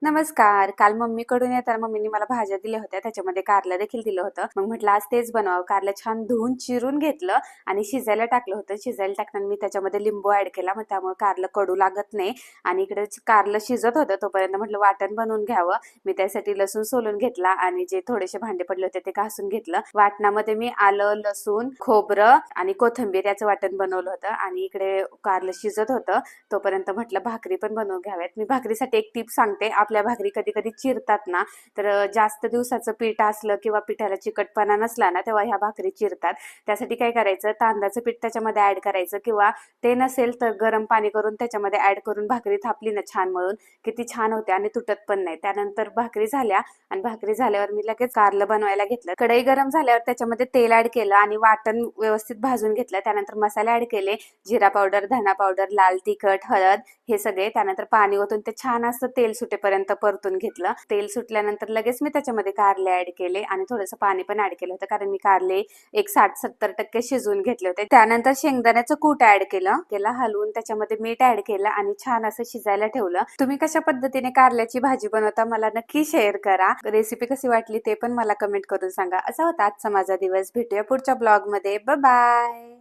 नमस्कार. काल मम्मीकडून येताना मम्मीने मला भाज्या दिल्या होत्या. त्याच्यामध्ये कारलं देखील दिलं होतं. मग म्हटलं आज तेच बनवावं. कारलं छान धुवून चिरून घेतलं आणि शिजायला टाकलं होतं. शिजायला टाकताना मी त्याच्यामध्ये लिंबू ऍड केला. मग त्यामुळे कारलं कडू लागत नाही. आणि इकडे कारलं शिजत होतं तोपर्यंत म्हटलं वाटण बनवून घ्यावं. मी त्यासाठी लसूण सोलून घेतला आणि जे थोडेसे भांडे पडले होते ते घासून घेतलं. वाटणामध्ये मी आलं, लसूण, खोबरं आणि कोथिंबीर याचं वाटण बनवलं होतं. आणि इकडे कारलं शिजत होतं तोपर्यंत म्हटलं भाकरी पण बनवून घ्याव्यात. मी भाकरीसाठी एक टिप सांगते. आपल्या भाकरी कधी कधी चिरतात ना, तर जास्त दिवसाचं पीठ असलं किंवा पिठाला चिकटपणा नसला ना, तेव्हा ह्या भाकरी चिरतात. त्यासाठी काय करायचं, तांदळाचं पीठ त्याच्यामध्ये ऍड करायचं किंवा ते नसेल तर गरम पाणी करून त्याच्यामध्ये ऍड करून भाकरी थापली ना छान मळून, किती छान होते आणि तुटत पण नाही. त्यानंतर भाकरी झाल्या आणि भाकरी झाल्यावर मी लगेच कारलं बनवायला घेतलं. कढई गरम झाल्यावर त्याच्यामध्ये तेल ऍड केलं आणि वाटण व्यवस्थित भाजून घेतलं. त्यानंतर मसाले ऍड केले, जिरा पावडर, धना पावडर, लाल तिखट, हळद हे सगळे. त्यानंतर पाणी ओतून ते छान असं तेल सुटेपर्यंत परतून घेतलं. तेल सुटल्यानंतर लगेच मी त्याच्यामध्ये कारले ऍड केले आणि थोडंसं पाणी पण ऍड केलं होतं, कारण मी कारले एक 60-70% शिजवून घेतले होते. त्यानंतर शेंगदाण्याचं कूट ऍड केलं हलवून त्याच्यामध्ये मीठ ऍड केलं आणि छान असं शिजायला ठेवलं. तुम्ही कशा पद्धतीने कारल्याची भाजी बनवता मला नक्की शेअर करा. रेसिपी कशी वाटली ते पण मला कमेंट करून सांगा. असा होता आजचा माझा दिवस. भेटूया पुढच्या ब्लॉग मध्ये. Bye bye.